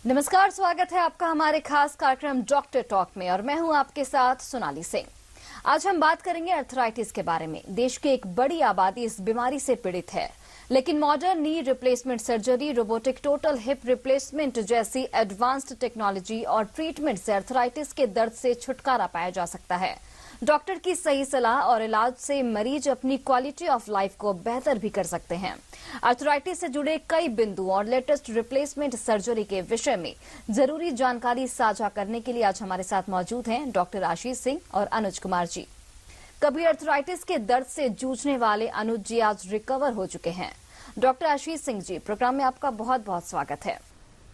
नमस्कार, स्वागत है आपका हमारे खास कार्यक्रम डॉक्टर टॉक में और मैं हूं आपके साथ सोनाली सिंह। आज हम बात करेंगे अर्थराइटिस के बारे में। देश की एक बड़ी आबादी इस बीमारी से पीड़ित है, लेकिन modern knee replacement surgery, robotic total hip replacement जैसी एडवांस्ड टेक्नोलॉजी और ट्रीटमेंट से अर्थराइटिस के दर्द से छुटकारा पाया जा सकता है। डॉक्टर की सही सलाह और इलाज से मरीज अपनी क्वालिटी ऑफ लाइफ को बेहतर भी कर सकते हैं। अर्थराइटिस से जुड़े कई बिंदु और लेटेस्ट रिप्लेसमेंट सर्जरी के विषय में जरूरी जानकारी साझा करने के लिए आज हमारे साथ मौजूद हैं डॉक्टर आशीष सिंह और अनुज कुमार जी। कभी अर्थराइटिस के दर्द से जूझने वाले अनुज जी आज रिकवर हो चुके हैं। डॉक्टर आशीष सिंह जी, प्रोग्राम में आपका बहुत बहुत स्वागत है।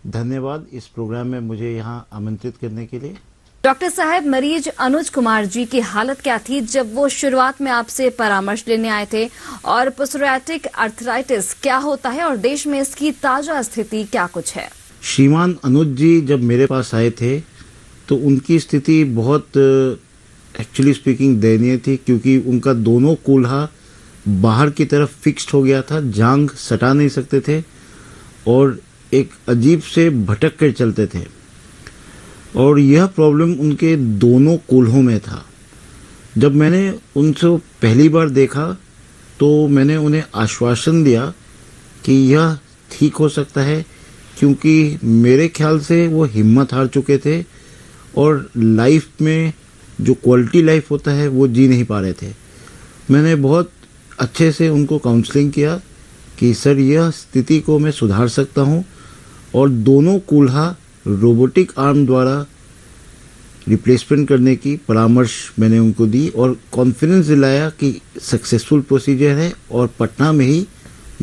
धन्यवाद इस प्रोग्राम में मुझे यहाँ आमंत्रित करने के लिए। डॉक्टर साहब, मरीज अनुज कुमार जी की हालत क्या थी जब वो शुरुआत में आपसे परामर्श लेने आए थे, और पोस्टोरेटिक अर्थराइटिस क्या होता है और देश में इसकी ताजा स्थिति क्या कुछ है? श्रीमान अनुज जी जब मेरे पास आए थे तो उनकी स्थिति बहुत एक्चुअली स्पीकिंग दयनीय थी, क्योंकि उनका दोनों कूल्हा बाहर की तरफ फिक्स्ड हो गया था, जांघ सटा नहीं सकते थे और एक अजीब से भटक कर चलते थे, और यह प्रॉब्लम उनके दोनों कूल्हों में था। जब मैंने उनसे पहली बार देखा तो मैंने उन्हें आश्वासन दिया कि यह ठीक हो सकता है, क्योंकि मेरे ख्याल से वो हिम्मत हार चुके थे और लाइफ में जो क्वालिटी लाइफ होता है वो जी नहीं पा रहे थे। मैंने बहुत अच्छे से उनको काउंसलिंग किया कि सर यह स्थिति को मैं सुधार सकता हूँ, और दोनों कूल्हा रोबोटिक आर्म द्वारा रिप्लेसमेंट करने की परामर्श मैंने उनको दी और कॉन्फिडेंस दिलाया कि सक्सेसफुल प्रोसीजर है और पटना में ही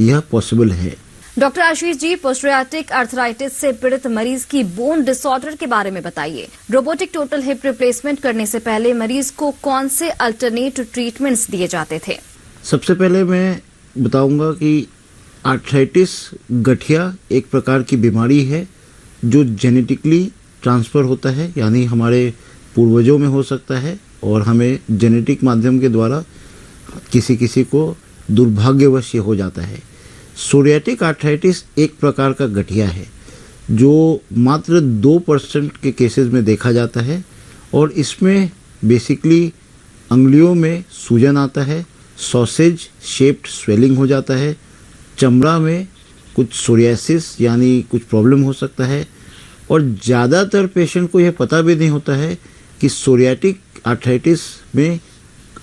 यह पॉसिबल है। डॉक्टर आशीष जी, पोस्टोरेटिक अर्थराइटिस से पीड़ित मरीज की बोन डिसऑर्डर के बारे में बताइए। रोबोटिक टोटल हिप रिप्लेसमेंट करने से पहले मरीज को कौन से अल्टरनेट ट्रीटमेंट्स दिए जाते थे? सबसे पहले मैं बताऊंगा कि आर्थराइटिस गठिया एक प्रकार की बीमारी है जो जेनेटिकली ट्रांसफ़र होता है, यानी हमारे पूर्वजों में हो सकता है और हमें जेनेटिक माध्यम के द्वारा किसी किसी को दुर्भाग्यवश हो जाता है। सोरियाटिक आर्थराइटिस एक प्रकार का गठिया है जो मात्र 2% के केसेस में देखा जाता है, और इसमें बेसिकली अंगुलियों में सूजन आता है, सॉसेज शेप्ड स्वेलिंग हो जाता है, चमड़ा में कुछ सोरियासिस यानी कुछ प्रॉब्लम हो सकता है, और ज़्यादातर पेशेंट को यह पता भी नहीं होता है कि सोरियाटिक आर्थराइटिस में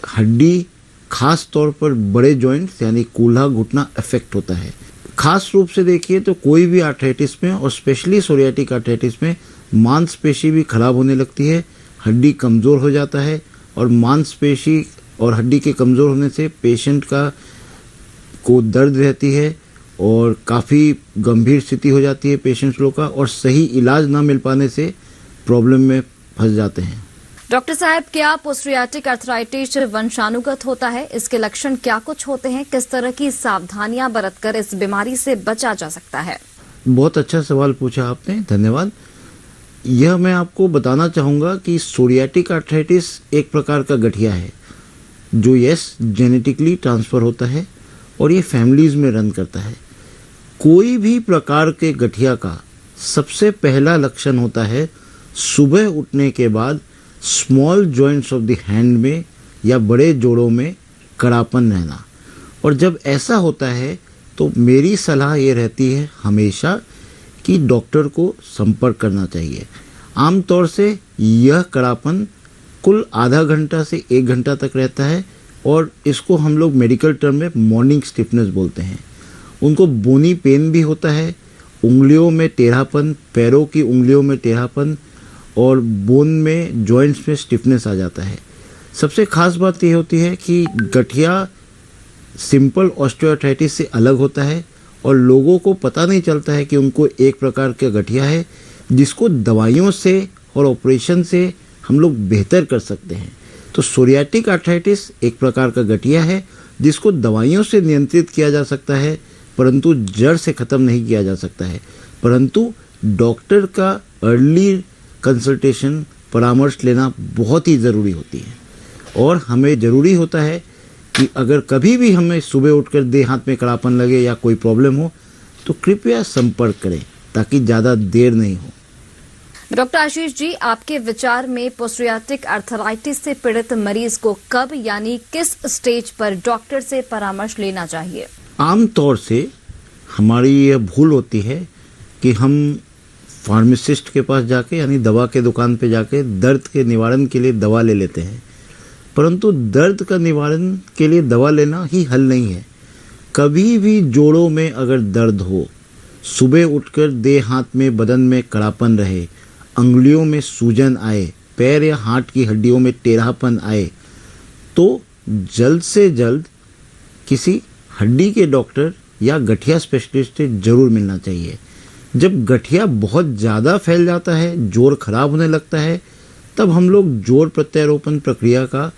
हड्डी, खास तौर पर बड़े जॉइंट्स यानी कूल्हा घुटना अफेक्ट होता है। खास रूप से देखिए तो कोई भी आर्थराइटिस में और स्पेशली सोरियाटिक आर्थराइटिस में मांसपेशी भी खराब होने लगती है, हड्डी कमज़ोर हो जाता है, और मांसपेशी और हड्डी के कमज़ोर होने से पेशेंट को दर्द रहती है और काफ़ी गंभीर स्थिति हो जाती है पेशेंट्स लोग का, और सही इलाज ना मिल पाने से प्रॉब्लम में फंस जाते हैं। डॉक्टर साहब, क्या पोस्टोरेटिक अर्थराइटिस वंशानुगत होता है? इसके लक्षण क्या कुछ होते हैं? किस तरह की सावधानियां बरतकर इस बीमारी से बचा जा सकता है? बहुत अच्छा सवाल पूछा आपने, धन्यवाद। यह मैं आपको बताना चाहूँगा कि सोरियाटिक आर्थराइटिस एक प्रकार का गठिया है जो जेनेटिकली ट्रांसफ़र होता है और ये फैमिलीज़ में रन करता है। कोई भी प्रकार के गठिया का सबसे पहला लक्षण होता है सुबह उठने के बाद small joints of the hand में या बड़े जोड़ों में कड़ापन रहना, और जब ऐसा होता है तो मेरी सलाह ये रहती है हमेशा कि डॉक्टर को संपर्क करना चाहिए। आमतौर से यह कड़ापन कुल आधा घंटा से 1 घंटा तक रहता है, और इसको हम लोग मेडिकल टर्म में मॉर्निंग स्टिफनेस बोलते हैं। उनको बोनी पेन भी होता है, उंगलियों में टेढ़ापन, पैरों की उंगलियों में टेढ़ापन, और बोन में जॉइंट्स में स्टिफनेस आ जाता है। सबसे खास बात यह होती है कि गठिया सिंपल ऑस्टियोआर्थराइटिस से अलग होता है, और लोगों को पता नहीं चलता है कि उनको एक प्रकार का गठिया है जिसको दवाइयों से और ऑपरेशन से हम लोग बेहतर कर सकते हैं। तो सोरियाटिक आर्थराइटिस एक प्रकार का गठिया है जिसको दवाइयों से नियंत्रित किया जा सकता है, परंतु जड़ से ख़त्म नहीं किया जा सकता है। परंतु डॉक्टर का अर्ली कंसल्टेशन, परामर्श लेना बहुत ही ज़रूरी होती है, और हमें ज़रूरी होता है कि अगर कभी भी हमें सुबह उठकर देह हाथ में कड़ापन लगे या कोई प्रॉब्लम हो तो कृपया संपर्क करें। ताकि ज़्यादा देर नहीं हो। डॉक्टर आशीष जी, आपके विचार में पोस्टरियाटिक आर्थराइटिस से पीड़ित मरीज को कब यानी किस स्टेज पर डॉक्टर से परामर्श लेना चाहिए? आमतौर से हमारी यह भूल होती है कि हम फार्मासिस्ट के पास जाके यानी दवा के दुकान पे जाके दर्द के निवारण के लिए दवा ले लेते हैं, परंतु दर्द का निवारण के लिए दवा लेना ही हल नहीं है। कभी भी जोड़ों में अगर दर्द हो, सुबह उठकर देह हाथ में बदन में कड़ापन रहे, अंगुलियों में सूजन आए, पैर या हाथ की हड्डियों में टेढ़ापन आए, तो जल्द से जल्द किसी हड्डी के डॉक्टर या गठिया स्पेशलिस्ट से जरूर मिलना चाहिए। जब गठिया बहुत ज़्यादा फैल जाता है, जोड़ खराब होने लगता है, तब हम लोग जोड़ प्रत्यारोपण प्रक्रिया का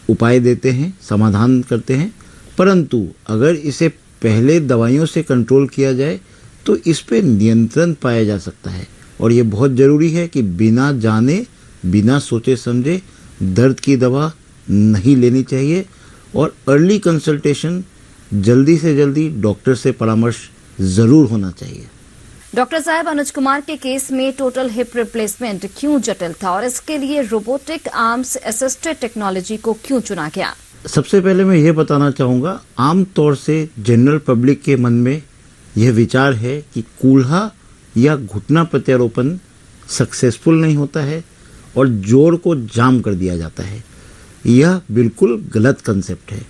उपाय देते हैं, समाधान करते हैं। परंतु अगर इसे पहले दवाइयों से कंट्रोल किया जाए तो इस पे नियंत्रण पाया जा सकता है। और ये बहुत ज़रूरी है कि बिना जाने, बिना सोचे समझे दर्द की दवा नहीं लेनी चाहिए और अर्ली कंसल्टेशन, जल्दी से जल्दी डॉक्टर से परामर्श ज़रूर होना चाहिए। डॉक्टर साहब, अनुज कुमार के केस में टोटल हिप रिप्लेसमेंट क्यों जटिल था और इसके लिए रोबोटिक आर्म्स असिस्टेड टेक्नोलॉजी को क्यों चुना गया? सबसे पहले मैं ये बताना चाहूँगा, आमतौर से जनरल पब्लिक के मन में यह विचार है कि कूल्हा या घुटना प्रत्यारोपण सक्सेसफुल नहीं होता है और जोड़ को जाम कर दिया जाता है। यह बिल्कुल गलत कंसेप्ट है।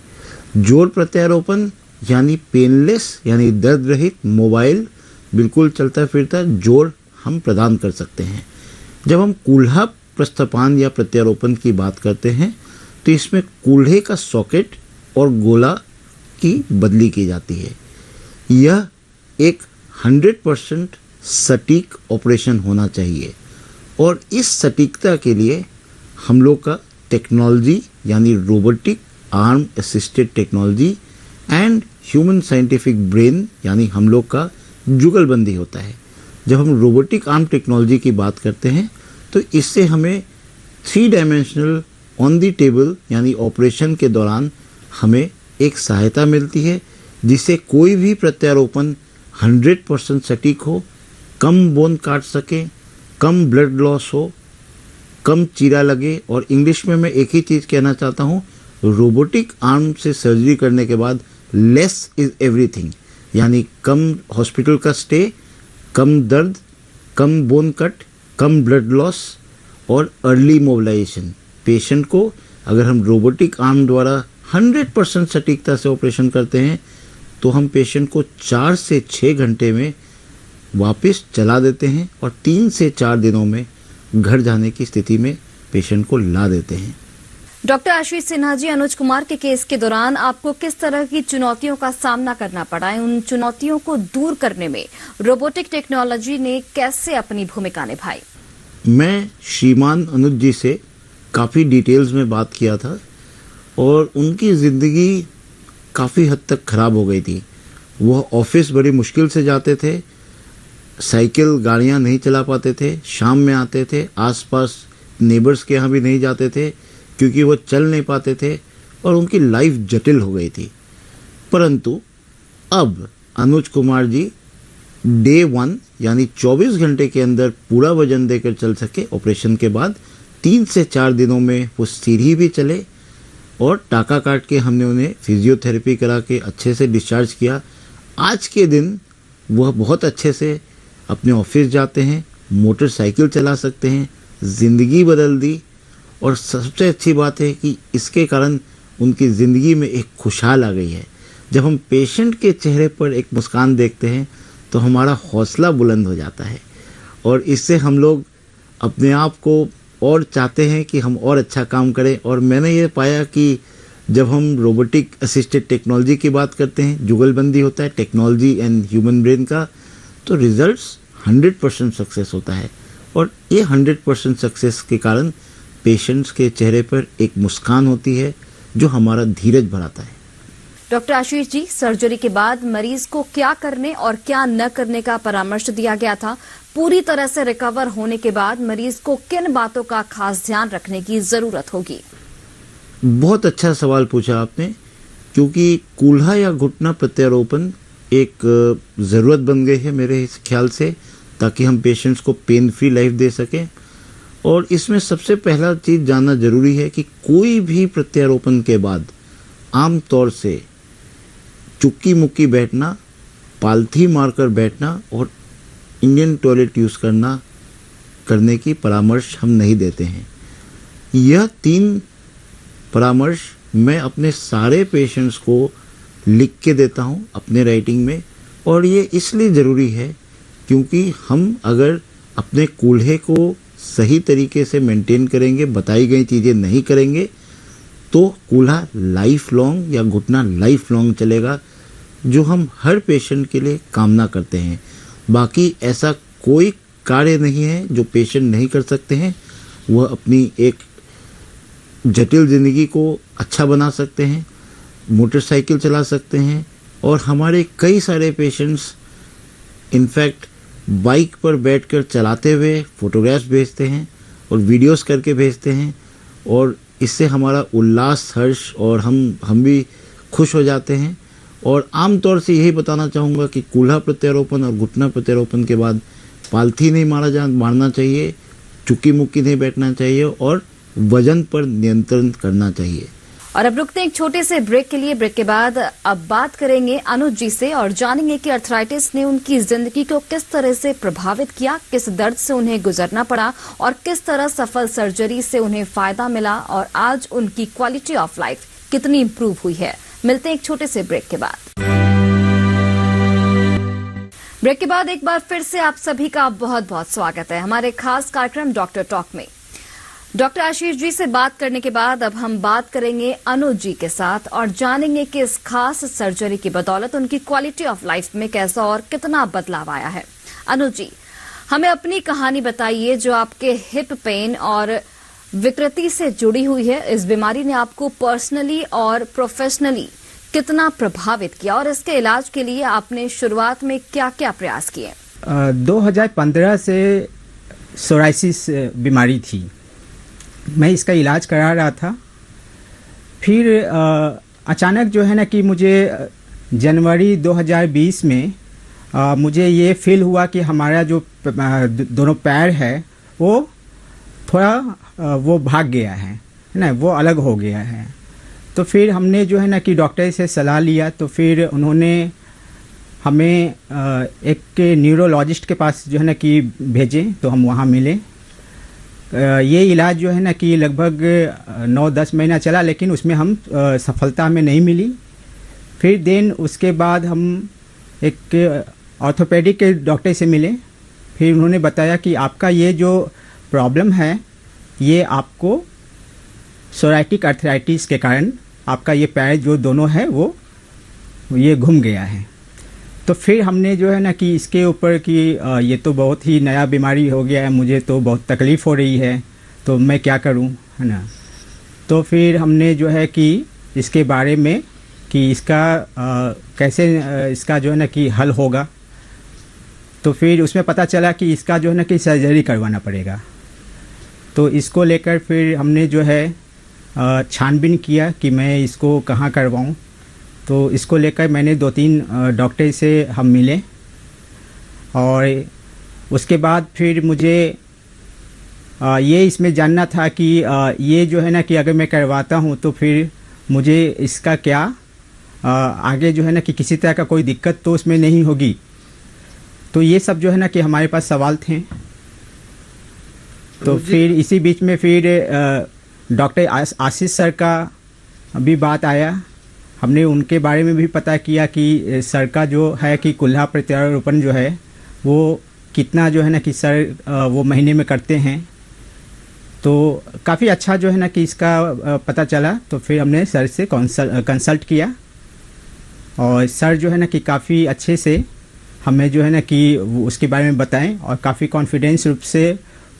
जोड़ प्रत्यारोपण यानी पेनलेस यानी दर्द रहित मोबाइल बिल्कुल चलता फिरता जोड़ हम प्रदान कर सकते हैं। जब हम कूल्हा प्रस्थापन या प्रत्यारोपण की बात करते हैं तो इसमें कूल्हे का सॉकेट और गोला की बदली की जाती है। यह एक 100% सटीक ऑपरेशन होना चाहिए और इस सटीकता के लिए हम लोग का टेक्नोलॉजी यानी robotic arm assisted technology and human scientific brain यानी हम लोग का जुगलबंदी होता है। जब हम रोबोटिक आर्म टेक्नोलॉजी की बात करते हैं तो इससे हमें 3 डायमेंशनल ऑन दी टेबल यानी ऑपरेशन के दौरान हमें एक सहायता मिलती है जिससे कोई भी प्रत्यारोपण 100% सटीक हो, कम बोन काट सके, कम ब्लड लॉस हो, कम चीरा लगे। और इंग्लिश में मैं एक ही चीज़ कहना चाहता हूँ, रोबोटिक आर्म से सर्जरी करने के बाद लेस इज़ एवरीथिंग, यानी कम हॉस्पिटल का स्टे, कम दर्द, कम बोन कट, कम ब्लड लॉस और अर्ली मोबिलाइजेशन। पेशेंट को अगर हम रोबोटिक आर्म द्वारा 100% सटीकता से ऑपरेशन करते हैं तो हम पेशेंट को 4 से 6 घंटे में वापस चला देते हैं और 3 से 4 दिनों में घर जाने की स्थिति में पेशेंट को ला देते हैं। डॉक्टर आशीष सिन्हा जी, अनुज कुमार के केस के दौरान आपको किस तरह की चुनौतियों का सामना करना पड़ा है? उन चुनौतियों को दूर करने में रोबोटिक टेक्नोलॉजी ने कैसे अपनी भूमिका निभाई? मैं श्रीमान अनुज जी से काफ़ी डिटेल्स में बात किया था और उनकी ज़िंदगी काफ़ी हद तक ख़राब हो गई थी। वह ऑफिस बड़ी मुश्किल से जाते थे, साइकिल गाड़ियाँ नहीं चला पाते थे, शाम में आते थे, आसपास नेबर्स के यहाँ भी नहीं जाते थे क्योंकि वो चल नहीं पाते थे और उनकी लाइफ जटिल हो गई थी। परंतु अब अनुज कुमार जी डे 1 यानी 24 घंटे के अंदर पूरा वजन देकर चल सके। ऑपरेशन के बाद 3 से 4 दिनों में वो सीढ़ी भी चले और टाका काट के हमने उन्हें फिजियोथेरेपी करा के अच्छे से डिस्चार्ज किया। आज के दिन वह बहुत अच्छे से अपने ऑफिस जाते हैं, मोटरसाइकिल चला सकते हैं, ज़िंदगी बदल दी। और सबसे अच्छी बात है कि इसके कारण उनकी ज़िंदगी में एक खुशहाल आ गई है। जब हम पेशेंट के चेहरे पर एक मुस्कान देखते हैं तो हमारा हौसला बुलंद हो जाता है और इससे हम लोग अपने आप को और चाहते हैं कि हम और अच्छा काम करें। और मैंने ये पाया कि जब हम रोबोटिक असिस्टेड टेक्नोलॉजी की बात करते हैं, जुगलबंदी होता है टेक्नोलॉजी एंड ह्यूमन ब्रेन का, तो रिजल्ट्स 100% सक्सेस होता है। और ये 100% सक्सेस के कारण पेशेंट्स के चेहरे पर एक मुस्कान होती है जो हमारा धीरज बढ़ाता है। डॉक्टर आशीष जी, सर्जरी के बाद मरीज को क्या करने और क्या न करने का परामर्श दिया गया था? पूरी तरह से रिकवर होने के बाद मरीज को किन बातों का खास ध्यान रखने की जरूरत होगी? बहुत अच्छा सवाल पूछा आपने, क्योंकि कूल्हा या घुटना प्रत्यारोपण एक ज़रूरत बन गई है मेरे इस ख्याल से, ताकि हम पेशेंट्स को पेन फ्री लाइफ दे सकें। और इसमें सबसे पहला चीज़ जानना ज़रूरी है कि कोई भी प्रत्यारोपण के बाद आम तौर से चुक्की मुक्की बैठना, पालथी मारकर बैठना और इंडियन टॉयलेट यूज़ करने की परामर्श हम नहीं देते हैं। यह 3 परामर्श मैं अपने सारे पेशेंट्स को लिख के देता हूँ अपने राइटिंग में, और ये इसलिए ज़रूरी है क्योंकि हम अगर अपने कूल्हे को सही तरीके से मेंटेन करेंगे, बताई गई चीज़ें नहीं करेंगे, तो कूल्हा लाइफ लॉन्ग या घुटना लाइफ लॉन्ग चलेगा, जो हम हर पेशेंट के लिए कामना करते हैं। बाकी ऐसा कोई कार्य नहीं है जो पेशेंट नहीं कर सकते हैं। वह अपनी एक जटिल ज़िंदगी को अच्छा बना सकते हैं, मोटरसाइकिल चला सकते हैं, और हमारे कई सारे पेशेंट्स इनफैक्ट बाइक पर बैठकर चलाते हुए फोटोग्राफ्स भेजते हैं और वीडियोस करके भेजते हैं, और इससे हमारा उल्लास, हर्ष और हम भी खुश हो जाते हैं। और आम तौर से यही बताना चाहूँगा कि कूल्हा प्रत्यारोपण और घुटना प्रत्यारोपण के बाद पालथी नहीं मारना चाहिए, चुक्की मुक्की नहीं बैठना चाहिए, और वजन पर नियंत्रण करना चाहिए। और अब रुकते हैं एक छोटे से ब्रेक के लिए। ब्रेक के बाद अब बात करेंगे अनुज जी से और जानेंगे कि अर्थराइटिस ने उनकी जिंदगी को किस तरह से प्रभावित किया, किस दर्द से उन्हें गुजरना पड़ा और किस तरह सफल सर्जरी से उन्हें फायदा मिला, और आज उनकी क्वालिटी ऑफ लाइफ कितनी इंप्रूव हुई है। मिलते हैं एक छोटे से ब्रेक के बाद। ब्रेक के बाद एक बार फिर से आप सभी का बहुत बहुत स्वागत है हमारे खास कार्यक्रम डॉक्टर टॉक में। डॉक्टर आशीष जी से बात करने के बाद अब हम बात करेंगे अनुज जी के साथ और जानेंगे कि इस खास सर्जरी की बदौलत उनकी क्वालिटी ऑफ लाइफ में कैसा और कितना बदलाव आया है। अनुज जी, हमें अपनी कहानी बताइए जो आपके हिप पेन और विकृति से जुड़ी हुई है। इस बीमारी ने आपको पर्सनली और प्रोफेशनली कितना प्रभावित किया और इसके इलाज के लिए आपने शुरुआत में क्या क्या प्रयास किए? 2015 से सोराइसिस बीमारी थी, मैं इसका इलाज करा रहा था। फिर अचानक जो है ना कि मुझे जनवरी 2020 में मुझे ये फील हुआ कि हमारा जो दोनों पैर है वो थोड़ा वो भाग गया है ना, वो अलग हो गया है। तो फिर हमने जो है ना कि डॉक्टर से सलाह लिया, तो फिर उन्होंने हमें एक न्यूरोलॉजिस्ट के पास जो है ना कि भेजे, तो हम वहाँ मिले। ये इलाज जो है ना कि लगभग 9-10 महीना चला, लेकिन उसमें हम सफलता हमें नहीं मिली। फिर देन उसके बाद हम एक ऑर्थोपेडिक के डॉक्टर से मिले। फिर उन्होंने बताया कि आपका ये जो प्रॉब्लम है ये आपको सोराइटिक अर्थराइटिस के कारण आपका ये पैर जो दोनों है वो ये घूम गया है। तो फिर हमने जो है ना कि इसके ऊपर कि ये तो बहुत ही नया बीमारी हो गया है, मुझे तो बहुत तकलीफ़ हो रही है, तो मैं क्या करूं, है ना। तो फिर हमने जो है कि इसके बारे में कि इसका कैसे इसका जो है ना कि हल होगा। तो फिर उसमें पता चला कि इसका जो है ना कि सर्जरी करवाना पड़ेगा। तो इसको लेकर फिर हमने जो है छानबीन किया कि मैं इसको कहाँ करवाऊं। तो इसको लेकर मैंने 2-3 डॉक्टर से हम मिले, और उसके बाद फिर मुझे ये इसमें जानना था कि ये जो है ना कि अगर मैं करवाता हूँ तो फिर मुझे इसका क्या आगे जो है ना कि किसी तरह का कोई दिक्कत तो उसमें नहीं होगी। तो ये सब जो है ना कि हमारे पास सवाल थे। तो फिर इसी बीच में फिर डॉक्टर आशीष सर का भी बात आया। हमने उनके बारे में भी पता किया कि सर का जो है कि कूल्हा प्रत्यारोपण जो है वो कितना जो है ना कि सर वो महीने में करते हैं। तो काफ़ी अच्छा जो है ना कि इसका पता चला। तो फिर हमने सर से कंसल्ट किया, और सर जो है ना कि काफ़ी अच्छे से हमें जो है ना कि उसके बारे में बताएं, और काफ़ी कॉन्फिडेंस रूप से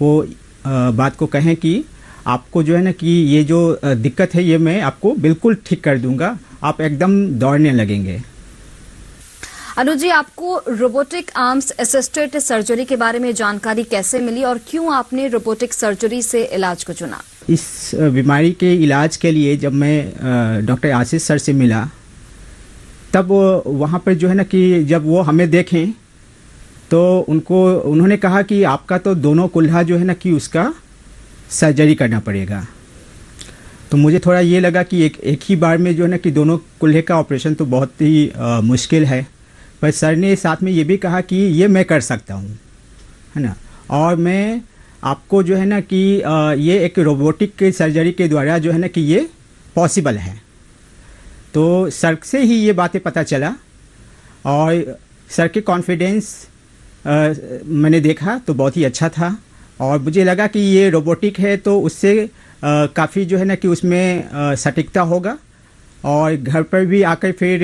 वो बात को कहें कि आपको जो है ना कि ये जो दिक्कत है ये मैं आपको बिल्कुल ठीक कर दूंगा, आप एकदम दौड़ने लगेंगे। अनुज जी, आपको रोबोटिक आर्म्स असिस्टेड सर्जरी के बारे में जानकारी कैसे मिली और क्यों आपने रोबोटिक सर्जरी से इलाज को चुना? इस बीमारी के इलाज के लिए जब मैं डॉक्टर आशीष सर से मिला तब वहाँ पर जो है ना कि जब वो हमें देखें तो उन्होंने कहा कि आपका तो दोनों कुल्हा जो है ना कि उसका सर्जरी करना पड़ेगा। तो मुझे थोड़ा ये लगा कि एक ही बार में जो है ना कि दोनों कुल्हे का ऑपरेशन तो बहुत ही मुश्किल है, पर सर ने साथ में ये भी कहा कि ये मैं कर सकता हूँ, है ना, और मैं आपको जो है ना कि ये एक रोबोटिक के सर्जरी के द्वारा जो है ना कि ये पॉसिबल है। तो सर से ही ये बातें पता चला और सर के कॉन्फिडेंस मैंने देखा तो बहुत ही अच्छा था, और मुझे लगा कि ये रोबोटिक है तो उससे काफ़ी जो है ना कि उसमें सटीकता होगा। और घर पर भी आकर फिर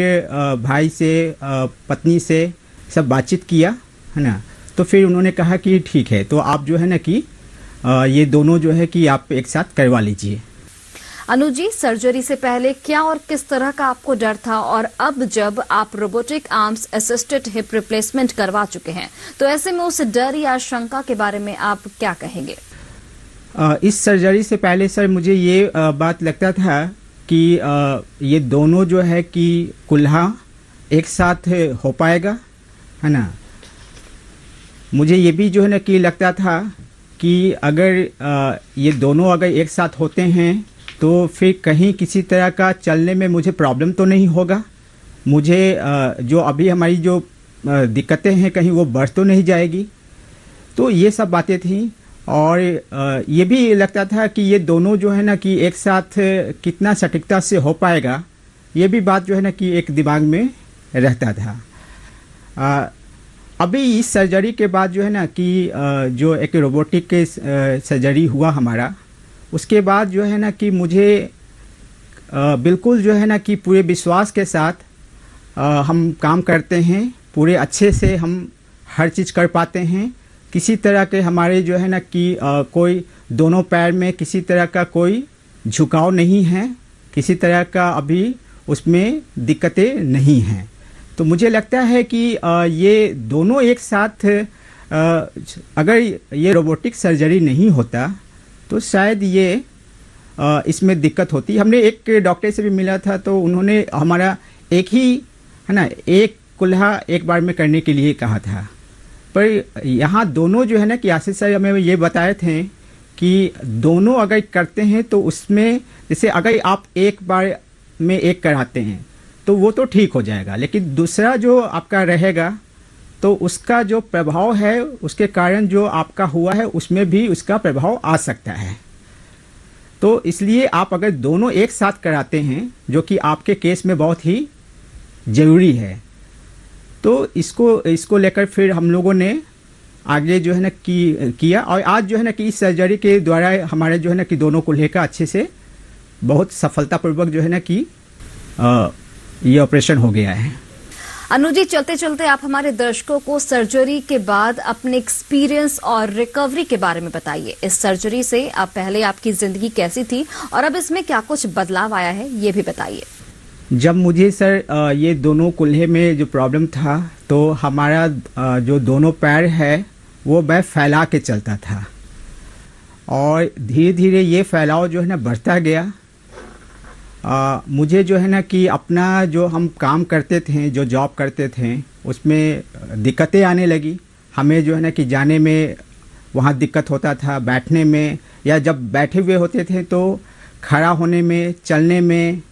भाई से पत्नी से सब बातचीत किया, है ना, तो फिर उन्होंने कहा कि ठीक है, तो आप जो है ना कि ये दोनों जो है कि आप एक साथ करवा लीजिए। अनुज जी, सर्जरी से पहले क्या और किस तरह का आपको डर था, और अब जब आप robotic arms assisted hip replacement करवा चुके हैं तो ऐसे में उस डर या शंका के बारे में आप क्या कहेंगे? इस सर्जरी से पहले सर मुझे ये बात लगता था कि ये दोनों जो है कि कुल्हा एक साथ हो पाएगा, है ना। मुझे ये भी जो है ना कि लगता था कि अगर ये दोनों अगर एक साथ होते हैं तो फिर कहीं किसी तरह का चलने में मुझे प्रॉब्लम तो नहीं होगा, मुझे जो अभी हमारी जो दिक्कतें हैं कहीं वो बढ़ तो नहीं जाएगी। तो ये सब बातें थी, और ये भी लगता था कि ये दोनों जो है ना कि एक साथ कितना सटीकता से हो पाएगा, ये भी बात जो है ना कि एक दिमाग में रहता था। अभी इस सर्जरी के बाद जो है ना कि जो एक रोबोटिक के सर्जरी हुआ हमारा, उसके बाद जो है ना कि मुझे बिल्कुल जो है ना कि पूरे विश्वास के साथ हम काम करते हैं, पूरे अच्छे से हम हर चीज़ कर पाते हैं। किसी तरह के हमारे जो है ना कि कोई दोनों पैर में किसी तरह का कोई झुकाव नहीं है, किसी तरह का अभी उसमें दिक्कतें नहीं हैं। तो मुझे लगता है कि ये दोनों एक साथ अगर ये रोबोटिक सर्जरी नहीं होता तो शायद ये इसमें दिक्कत होती। हमने एक डॉक्टर से भी मिला था तो उन्होंने हमारा एक ही, है ना, एक कुल्हा एक बार में करने के लिए कहा था, पर यहाँ दोनों जो है ना कि आशीष सर हमें ये बताए थे कि दोनों अगर करते हैं तो उसमें जैसे अगर आप एक बार में एक कराते हैं तो वो तो ठीक हो जाएगा, लेकिन दूसरा जो आपका रहेगा तो उसका जो प्रभाव है, उसके कारण जो आपका हुआ है उसमें भी उसका प्रभाव आ सकता है। तो इसलिए आप अगर दोनों एक साथ कराते हैं, जो कि आपके केस में बहुत ही ज़रूरी है, तो इसको लेकर फिर हम लोगों ने आगे जो है ना कि किया, और आज जो है ना कि इस सर्जरी के द्वारा हमारे जो है ना कि दोनों कुल्हे का अच्छे से बहुत सफलतापूर्वक जो है ना कि ये ऑपरेशन हो गया है। अनुज जी, चलते चलते आप हमारे दर्शकों को सर्जरी के बाद अपने एक्सपीरियंस और रिकवरी के बारे में बताइए। इस सर्जरी से आप पहले आपकी जिंदगी कैसी थी और अब इसमें क्या कुछ बदलाव आया है, ये भी बताइए। जब मुझे सर ये दोनों कुल्हे में जो प्रॉब्लम था तो हमारा जो दोनों पैर है वो मैं फैला के चलता था, और धीरे धीरे ये फैलाव जो है ना बढ़ता गया। मुझे जो है ना कि अपना जो हम काम करते थे, जो जॉब करते थे, उसमें दिक्कतें आने लगी। हमें जो है ना कि जाने में वहाँ दिक्कत होता था, बैठने में, या जब बैठे हुए होते थे तो खड़ा होने में, चलने में,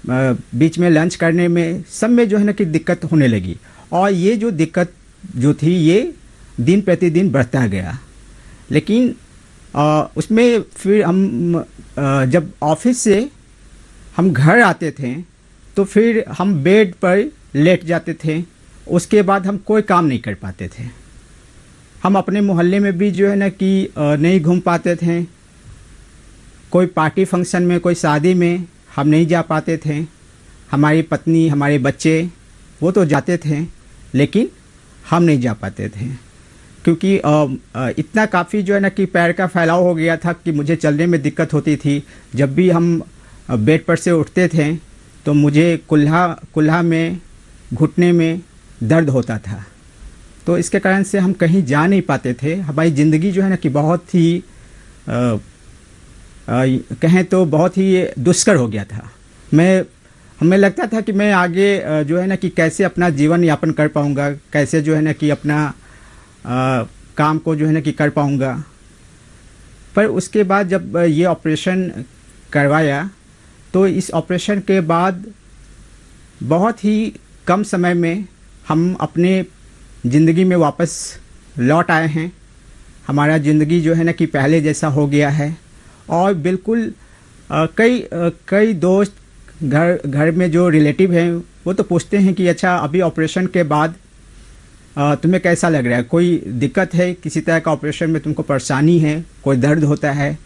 बीच में लंच करने में, सब में जो है ना कि दिक्कत होने लगी। और ये जो दिक्कत जो थी ये दिन प्रतिदिन बढ़ता गया। लेकिन उसमें फिर हम जब ऑफिस से हम घर आते थे तो फिर हम बेड पर लेट जाते थे, उसके बाद हम कोई काम नहीं कर पाते थे। हम अपने मोहल्ले में भी जो है ना कि नहीं घूम पाते थे, कोई पार्टी फंक्शन में, कोई शादी में हम नहीं जा पाते थे। हमारी पत्नी, हमारे बच्चे वो तो जाते थे, लेकिन हम नहीं जा पाते थे, क्योंकि इतना काफ़ी जो है ना कि पैर का फैलाव हो गया था कि मुझे चलने में दिक्कत होती थी। जब भी हम बेड पर से उठते थे तो मुझे कुल्हा में, घुटने में दर्द होता था। तो इसके कारण से हम कहीं जा नहीं पाते थे। हमारी ज़िंदगी जो है ना कि बहुत ही कहें तो बहुत ही दुष्कर हो गया था। हमें लगता था कि मैं आगे जो है ना कि कैसे अपना जीवन यापन कर पाऊँगा, कैसे जो है ना कि अपना काम को जो है ना कि कर पाऊँगा। पर उसके बाद जब ये ऑपरेशन करवाया तो इस ऑपरेशन के बाद बहुत ही कम समय में हम अपने ज़िंदगी में वापस लौट आए हैं। हमारा ज़िंदगी जो है ना कि पहले जैसा हो गया है। और बिल्कुल कई दोस्त घर में जो रिलेटिव हैं वो तो पूछते हैं कि अच्छा अभी ऑपरेशन के बाद तुम्हें कैसा लग रहा है, कोई दिक्कत है, किसी तरह का ऑपरेशन में तुमको परेशानी है, कोई दर्द होता है।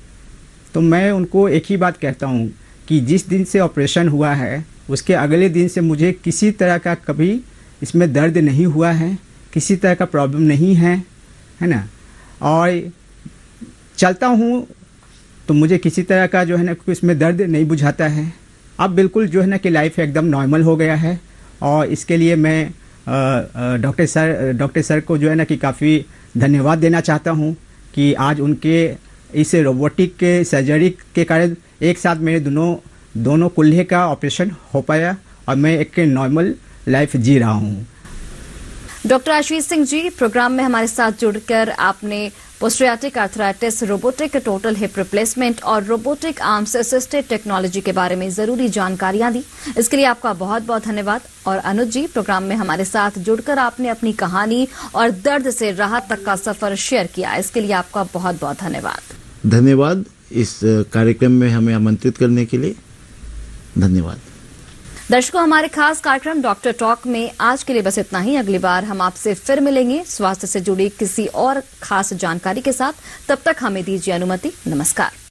तो मैं उनको एक ही बात कहता हूँ कि जिस दिन से ऑपरेशन हुआ है उसके अगले दिन से मुझे किसी तरह का कभी इसमें दर्द नहीं हुआ है, किसी तरह का प्रॉब्लम नहीं है ना। और चलता हूँ तो मुझे किसी तरह का जो है ना इसमें दर्द नहीं बुझाता है। अब बिल्कुल जो है ना कि लाइफ एकदम नॉर्मल हो गया है। और इसके लिए मैं डॉक्टर सर को जो है ना कि काफ़ी धन्यवाद देना चाहता हूँ कि आज उनके इस रोबोटिक के सर्जरी के कारण एक साथ मेरे दोनों कुल्हे का ऑपरेशन हो पाया और मैं एक नॉर्मल लाइफ जी रहा हूँ। डॉक्टर आशीष सिंह जी, प्रोग्राम में हमारे साथ जुड़कर आपने psoriatic arthritis, robotic total hip replacement और रोबोटिक आर्म्स असिस्टेड टेक्नोलॉजी के बारे में जरूरी जानकारियां दी। इसके लिए आपका बहुत बहुत धन्यवाद। और अनुज जी, प्रोग्राम में हमारे साथ जुड़कर आपने अपनी कहानी और दर्द से राहत तक का सफर शेयर किया, इसके लिए आपका बहुत बहुत धन्यवाद। धन्यवाद इस कार्यक्रम में हमें आमंत्रित करने के लिए। धन्यवाद। दर्शकों, हमारे खास कार्यक्रम डॉक्टर टॉक में आज के लिए बस इतना ही। अगली बार हम आपसे फिर मिलेंगे स्वास्थ्य से जुड़ी किसी और खास जानकारी के साथ। तब तक हमें दीजिए अनुमति। नमस्कार।